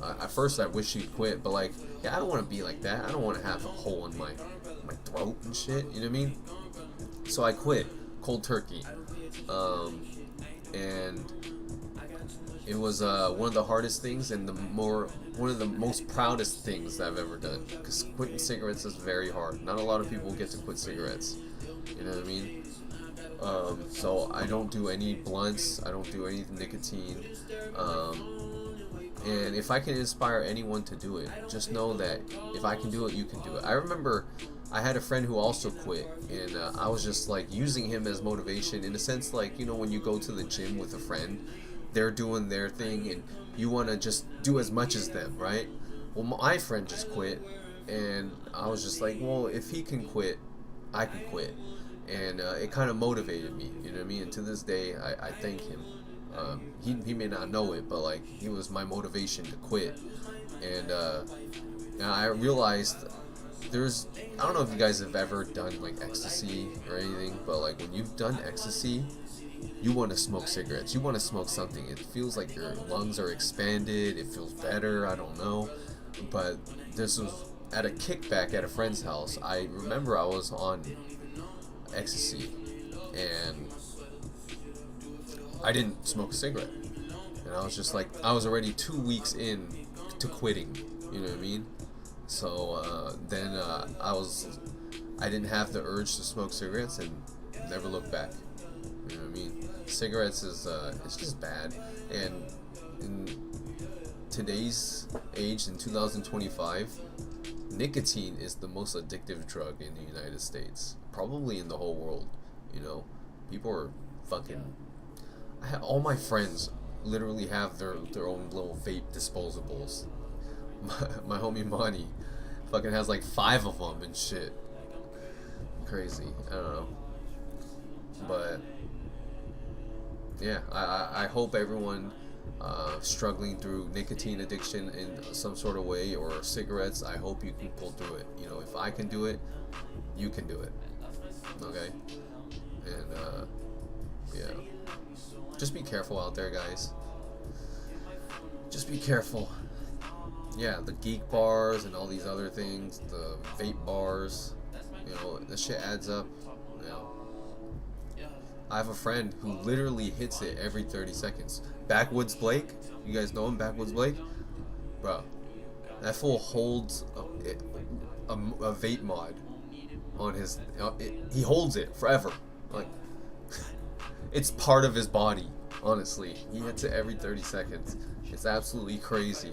At first I wish she'd quit, but like, yeah, I don't want to be like that. I don't want to have a hole in my throat and shit, you know what I mean? So I quit, cold turkey. And it was one of the hardest things and one of the most proudest things that I've ever done. Because quitting cigarettes is very hard. Not a lot of people get to quit cigarettes. You know what I mean? So I don't do any blunts. I don't do any nicotine. And if I can inspire anyone to do it, just know that if I can do it, you can do it. I remember I had a friend who also quit, and I was just like using him as motivation in a sense, like, you know, when you go to the gym with a friend, they're doing their thing and you want to just do as much as them, right? Well, my friend just quit, and I was just like, well, if he can quit, I can quit. And it kind of motivated me, you know what I mean? And to this day, I thank him. He may not know it, but like, he was my motivation to quit. And I realized I don't know if you guys have ever done like ecstasy or anything, but like when you've done ecstasy, you want to smoke cigarettes. You want to smoke something. It feels like your lungs are expanded. It feels better. I don't know. But this was at a kickback at a friend's house. I remember I was on ecstasy and I didn't smoke a cigarette. And I was just like, I was already 2 weeks in to quitting. You know what I mean? So then I didn't have the urge to smoke cigarettes and never looked back. You know what I mean? Cigarettes is it's just bad, and in today's age, in 2025, nicotine is the most addictive drug in the United States, probably in the whole world. You know, people are fucking. All my friends literally have their own little vape disposables. My homie Monty fucking has like 5 of them and shit. Crazy. I don't know, but. Yeah, I hope everyone struggling through nicotine addiction in some sort of way, or cigarettes, I hope you can pull through it. You know, if I can do it, you can do it. Okay? And, yeah. Just be careful out there, guys. Just be careful. Yeah, the geek bars and all these other things, the vape bars, you know, the shit adds up, you know. I have a friend who literally hits it every 30 seconds. Backwoods Blake, you guys know him, Backwoods Blake? Bro, that fool holds a vape mod on his... he holds it forever. Like, it's part of his body, honestly. He hits it every 30 seconds. It's absolutely crazy.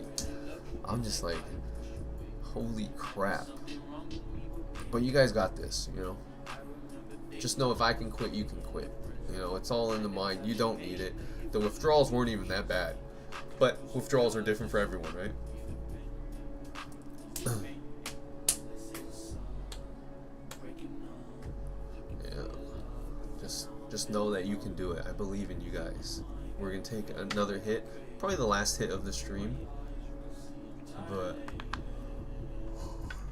I'm just like, holy crap. But you guys got this, you know? Just know if I can quit, you can quit. You know, it's all in the mind. You don't need it. The withdrawals weren't even that bad. But withdrawals are different for everyone, right? Yeah. Just know that you can do it. I believe in you guys. We're going to take another hit. Probably the last hit of the stream. But...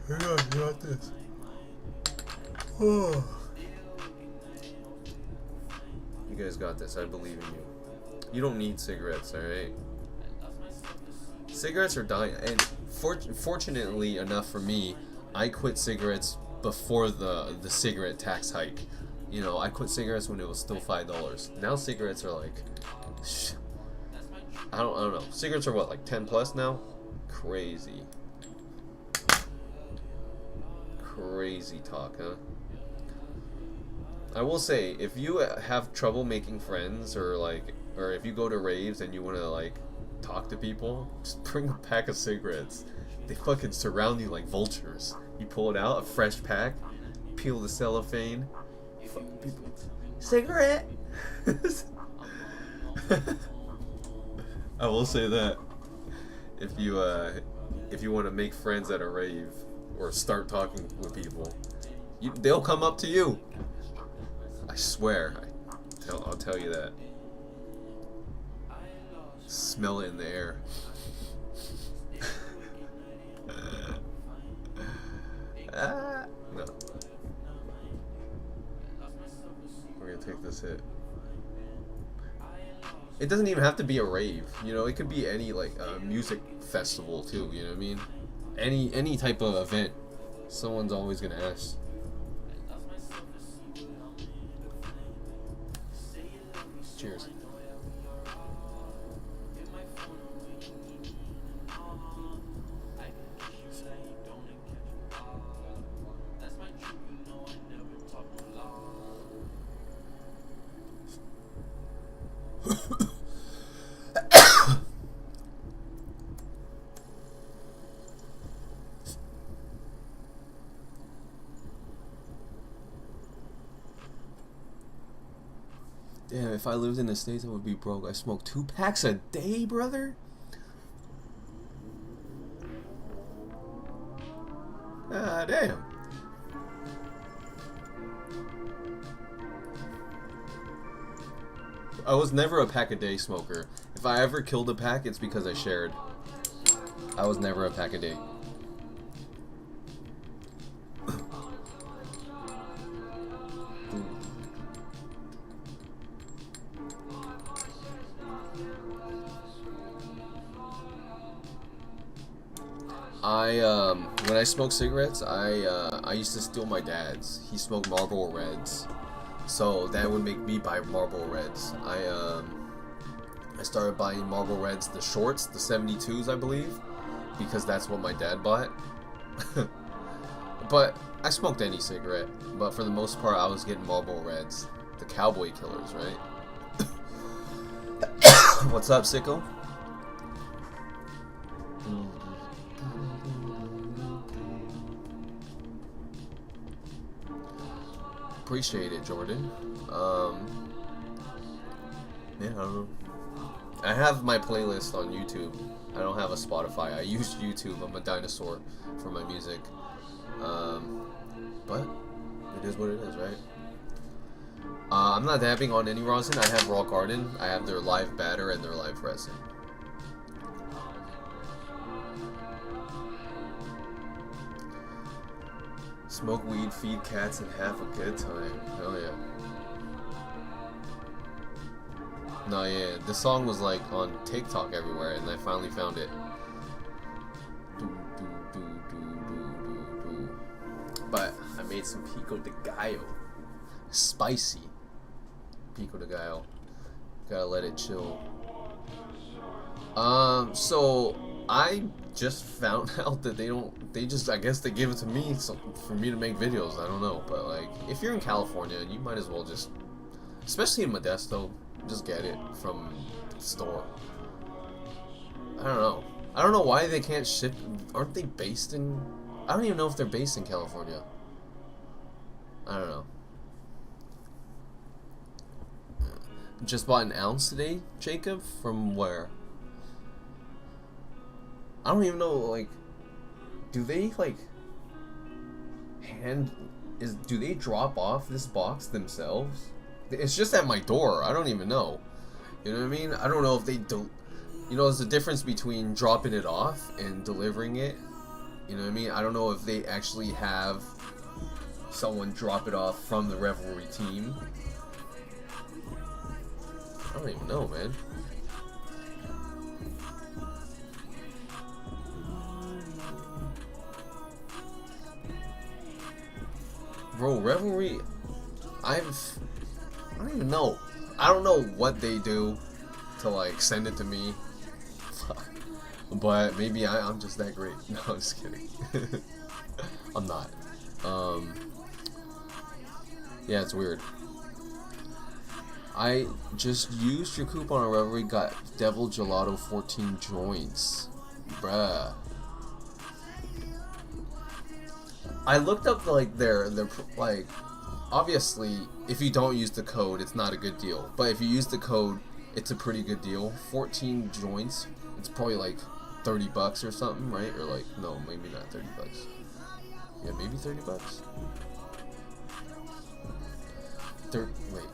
hang on, you got this. Oh. You guys got this. I believe in you. You don't need cigarettes, alright? Cigarettes are dying. And fortunately enough for me, I quit cigarettes before the cigarette tax hike. You know, I quit cigarettes when it was still $5. Now cigarettes are like... I don't know. Cigarettes are what, like 10 plus now? Crazy. Crazy talk, huh? I will say, if you have trouble making friends, or if you go to raves and you want to like talk to people, just bring a pack of cigarettes. They fucking surround you like vultures. You pull it out, a fresh pack, peel the cellophane. Fucking people, cigarette. I will say that if you want to make friends at a rave or start talking with people, they'll come up to you. I swear. I'll tell you that. Smell it in the air. No. We're gonna take this hit. It doesn't even have to be a rave, you know. It could be any like music festival too. You know what I mean? Any type of event. Someone's always gonna ask. Cheers. Damn, if I lived in the States, I would be broke. I smoke 2 packs a day, brother? Ah, damn. I was never a pack a day smoker. If I ever killed a pack, it's because I shared. I was never a pack a day. When I smoked cigarettes, I used to steal my dad's. He smoked Marlboro Reds, so that would make me buy Marlboro Reds. I started buying Marlboro Reds, the shorts, the 72s, I believe, because that's what my dad bought. But I smoked any cigarette, but for the most part, I was getting Marlboro Reds, the cowboy killers, right? What's up, sicko? Appreciate it, Jordan. Yeah, I don't know. I have my playlist on YouTube. I don't have a Spotify. I use YouTube. I'm a dinosaur for my music. But it is what it is, right? I'm not dabbing on any rosin. I have Raw Garden. I have their live batter and their live resin. Smoke weed, feed cats, and have a good time. Hell yeah. No, yeah, this song was like on TikTok everywhere, and I finally found it. But I made some pico de gallo. Spicy pico de gallo. Gotta let it chill. So I just found out that I guess they give it to me for me to make videos. I don't know, but like, if you're in California, you might as well just, especially in Modesto, just get it from the store. I don't know why they can't ship. Aren't they based in, I don't even know if they're based in California. I don't know. Just bought an ounce today, Jacob. From where? I don't even know, like, do they, like, do they drop off this box themselves? It's just at my door. I don't even know. You know what I mean? I don't know if they don't, you know, there's a difference between dropping it off and delivering it. You know what I mean? I don't know if they actually have someone drop it off from the Revelry team. I don't even know, man. Bro, Revelry, I don't even know. I don't know what they do to, like, send it to me. Fuck. But maybe I'm just that great. No, I'm just kidding. I'm not. Yeah, it's weird. I just used your coupon on Reverie, got Devil Gelato 14 joints. Bruh. I looked up like their like, obviously if you don't use the code it's not a good deal, but if you use the code it's a pretty good deal. 14 joints, it's probably like $30 or something, right? Or like, no, maybe not $30. Yeah, maybe $30. Wait.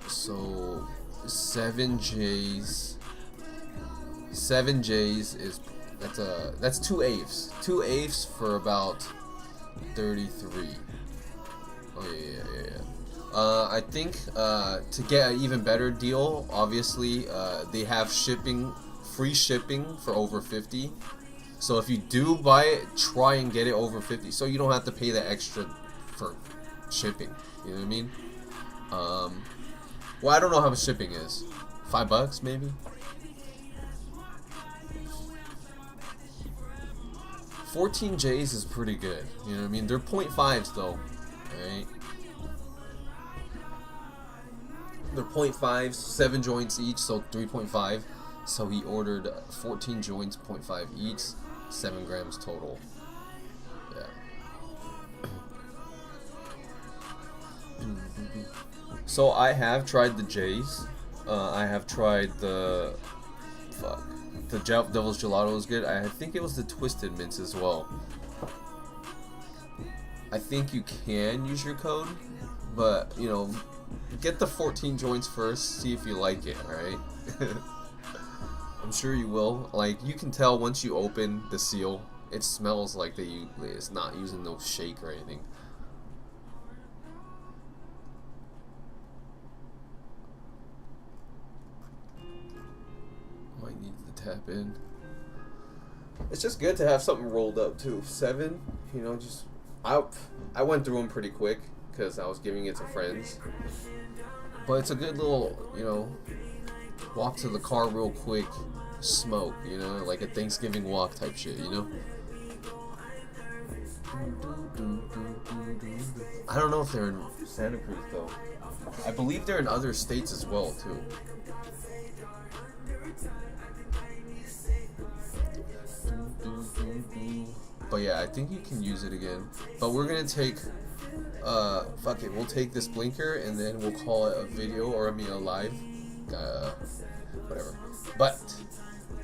So 7Js is that's 2 AVs. 2 AVs for about 33. Oh yeah. I think to get an even better deal, obviously they have free shipping for over 50. So if you do buy it, try and get it over 50, so you don't have to pay the extra for shipping. You know what I mean? Well, I don't know how much shipping is. $5 maybe. 14 J's is pretty good. You know what I mean? They're 0.5s though, right? They're 0.5s, 7 joints each, so 3.5. So he ordered 14 joints, 0.5 each, 7 grams total. Yeah. So I have tried the J's. I have tried the Devil's Gelato is good. I think it was the Twisted Mints as well. I think you can use your code, but you know, get the 14 joints first, see if you like it, right? I'm sure you will. Like, you can tell once you open the seal, it smells like it's not using no shake or anything. Might need to tap in. It's just good to have something rolled up too. 7, you know, just I went through them pretty quick because I was giving it to friends. But it's a good little, you know, walk to the car real quick, smoke, you know, like a Thanksgiving walk type shit, you know. I don't know if they're in Santa Cruz though. I believe they're in other states as well too. But yeah, I think you can use it again. But we're gonna take, fuck it, we'll take this blinker and then we'll call it a video, or I mean a live, whatever. But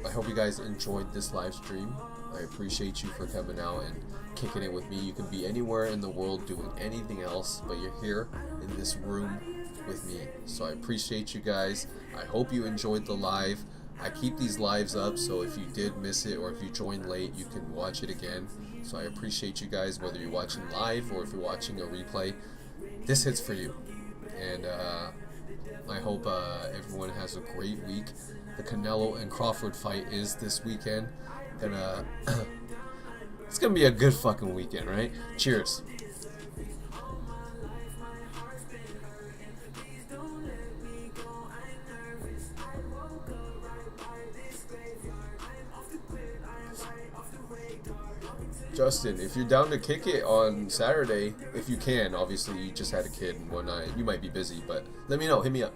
I hope you guys enjoyed this live stream. I appreciate you for coming out and kicking it with me. You can be anywhere in the world doing anything else, but you're here in this room with me. So I appreciate you guys. I hope you enjoyed the live. I keep these lives up, so if you did miss it or if you joined late, you can watch it again. So I appreciate you guys, whether you're watching live or if you're watching a replay. This hits for you. And I hope everyone has a great week. The Canelo and Crawford fight is this weekend. It's gonna be a good fucking weekend, right? Cheers. Justin, if you're down to kick it on Saturday, if you can, obviously you just had a kid and whatnot, you might be busy, but let me know, hit me up.